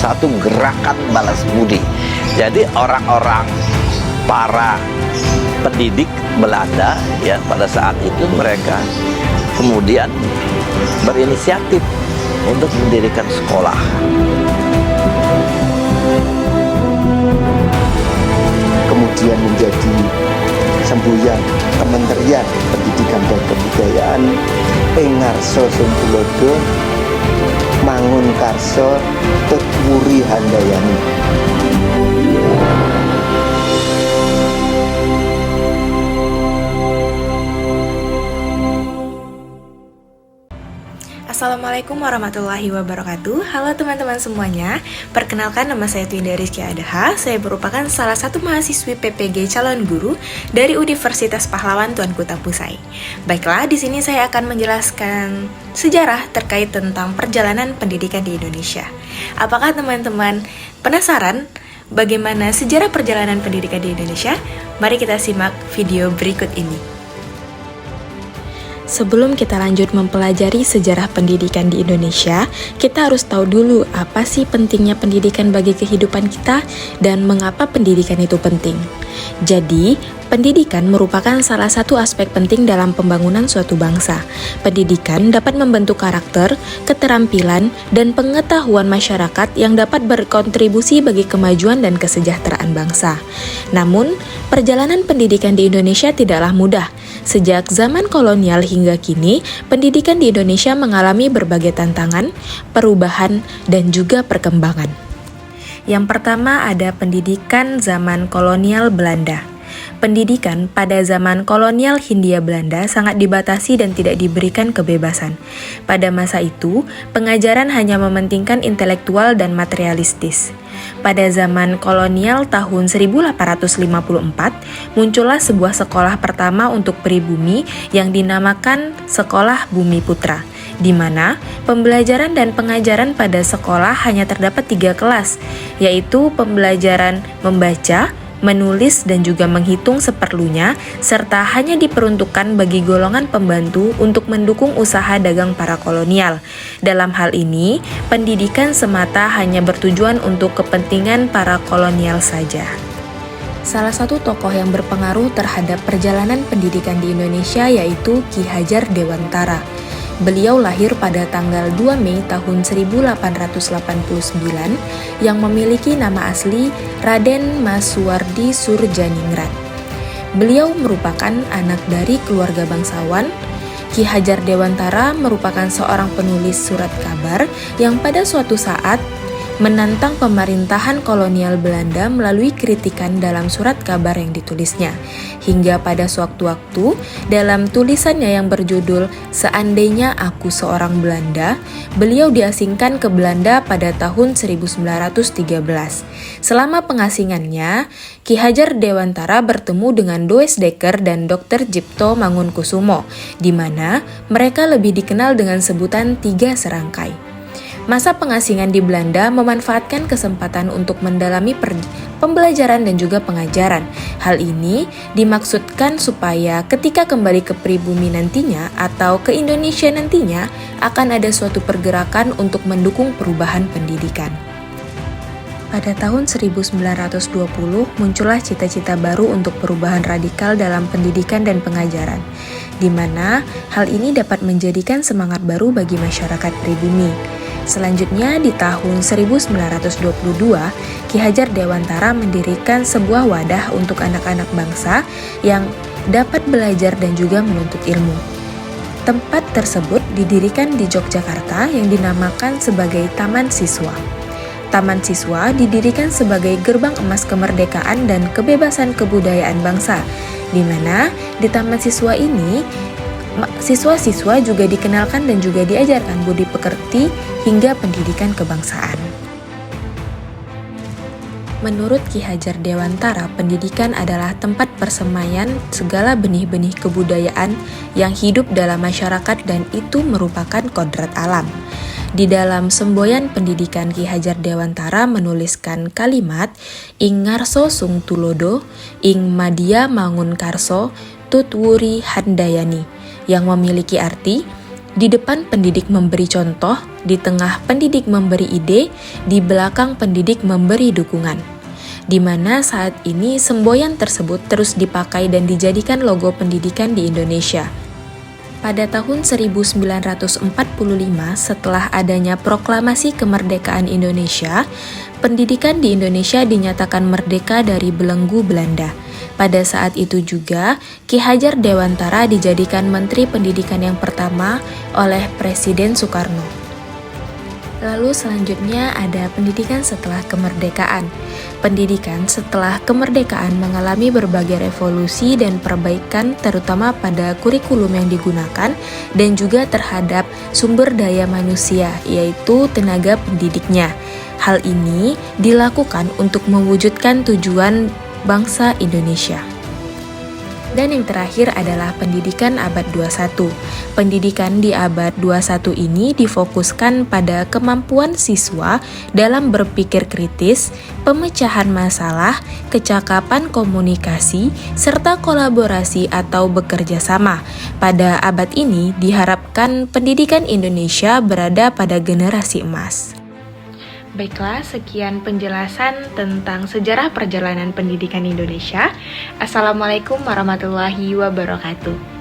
satu gerakan balas budi. Jadi orang-orang para pendidik Belanda ya pada saat itu mereka kemudian berinisiatif untuk mendirikan sekolah. Kemudian menjadi semboyan Kementerian Pendidikan dan Kebudayaan ing ngarsa Sumpulodo Mangun Karso Tutwuri Handayani. Assalamualaikum warahmatullahi wabarakatuh. Halo teman-teman semuanya. Perkenalkan, nama saya Twinda Rizky Adaha. Saya merupakan salah satu mahasiswi PPG calon guru dari Universitas Pahlawan Tuanku Tapusai. Baiklah, di sini saya akan menjelaskan sejarah terkait tentang perjalanan pendidikan di Indonesia. Apakah teman-teman penasaran bagaimana sejarah perjalanan pendidikan di Indonesia? Mari kita simak video berikut ini. Sebelum kita lanjut mempelajari sejarah pendidikan di Indonesia, kita harus tahu dulu apa sih pentingnya pendidikan bagi kehidupan kita dan mengapa pendidikan itu penting. Jadi, pendidikan merupakan salah satu aspek penting dalam pembangunan suatu bangsa. Pendidikan dapat membentuk karakter, keterampilan, dan pengetahuan masyarakat yang dapat berkontribusi bagi kemajuan dan kesejahteraan bangsa. Namun, perjalanan pendidikan di Indonesia tidaklah mudah. Sejak zaman kolonial hingga kini, pendidikan di Indonesia mengalami berbagai tantangan, perubahan, dan juga perkembangan. Yang pertama ada pendidikan zaman kolonial Belanda. Pendidikan pada zaman kolonial Hindia Belanda sangat dibatasi dan tidak diberikan kebebasan. Pada masa itu, pengajaran hanya mementingkan intelektual dan materialistis. Pada zaman kolonial tahun 1854, muncullah sebuah sekolah pertama untuk pribumi yang dinamakan Sekolah Bumi Putra, di mana pembelajaran dan pengajaran pada sekolah hanya terdapat 3 kelas, yaitu pembelajaran membaca, menulis, dan juga menghitung seperlunya, serta hanya diperuntukkan bagi golongan pembantu untuk mendukung usaha dagang para kolonial. Dalam hal ini, pendidikan semata hanya bertujuan untuk kepentingan para kolonial saja. Salah satu tokoh yang berpengaruh terhadap perjalanan pendidikan di Indonesia yaitu Ki Hajar Dewantara. Beliau lahir pada tanggal 2 Mei tahun 1889 yang memiliki nama asli Raden Masuwardi Surjaningrat. Beliau merupakan anak dari keluarga bangsawan. Ki Hajar Dewantara merupakan seorang penulis surat kabar yang pada suatu saat menantang pemerintahan kolonial Belanda melalui kritikan dalam surat kabar yang ditulisnya. Hingga pada sewaktu-waktu, dalam tulisannya yang berjudul Seandainya Aku Seorang Belanda, beliau diasingkan ke Belanda pada tahun 1913. Selama pengasingannya, Ki Hajar Dewantara bertemu dengan Does Dekker dan Dr. Jipto Mangunkusumo, di mana mereka lebih dikenal dengan sebutan Tiga Serangkai. Masa pengasingan di Belanda memanfaatkan kesempatan untuk mendalami pembelajaran dan juga pengajaran. Hal ini dimaksudkan supaya ketika kembali ke pribumi nantinya atau ke Indonesia nantinya akan ada suatu pergerakan untuk mendukung perubahan pendidikan. Pada tahun 1920 muncullah cita-cita baru untuk perubahan radikal dalam pendidikan dan pengajaran, di mana hal ini dapat menjadikan semangat baru bagi masyarakat pribumi. Selanjutnya di tahun 1922, Ki Hajar Dewantara mendirikan sebuah wadah untuk anak-anak bangsa yang dapat belajar dan juga menuntut ilmu. Tempat tersebut didirikan di Yogyakarta yang dinamakan sebagai Taman Siswa. Taman Siswa didirikan sebagai gerbang emas kemerdekaan dan kebebasan kebudayaan bangsa, di mana di Taman Siswa ini siswa-siswa juga dikenalkan dan juga diajarkan budi pekerti hingga pendidikan kebangsaan. Menurut Ki Hajar Dewantara, pendidikan adalah tempat persemaian segala benih-benih kebudayaan yang hidup dalam masyarakat dan itu merupakan kodrat alam. Di dalam semboyan pendidikan, Ki Hajar Dewantara menuliskan kalimat ing ngarso sung tulodo, ing madya mangun karso, tutwuri handayani, yang memiliki arti Di depan pendidik memberi contoh, di tengah pendidik memberi ide, di belakang pendidik memberi dukungan. Di mana saat ini semboyan tersebut terus dipakai dan dijadikan logo pendidikan di Indonesia. Pada tahun 1945, setelah adanya proklamasi kemerdekaan Indonesia, pendidikan di Indonesia dinyatakan merdeka dari belenggu Belanda. Pada saat itu juga, Ki Hajar Dewantara dijadikan Menteri Pendidikan yang pertama oleh Presiden Soekarno. Lalu selanjutnya ada pendidikan setelah kemerdekaan. Pendidikan setelah kemerdekaan mengalami berbagai revolusi dan perbaikan terutama pada kurikulum yang digunakan dan juga terhadap sumber daya manusia, yaitu tenaga pendidiknya. Hal ini dilakukan untuk mewujudkan tujuan bangsa Indonesia. Dan yang terakhir adalah pendidikan abad 21. Pendidikan di abad 21 ini difokuskan pada kemampuan siswa dalam berpikir kritis, pemecahan masalah, kecakapan komunikasi, serta kolaborasi atau bekerja sama. Pada abad ini diharapkan pendidikan Indonesia berada pada generasi emas. Baiklah, sekian penjelasan tentang sejarah perjalanan pendidikan Indonesia. Assalamualaikum warahmatullahi wabarakatuh.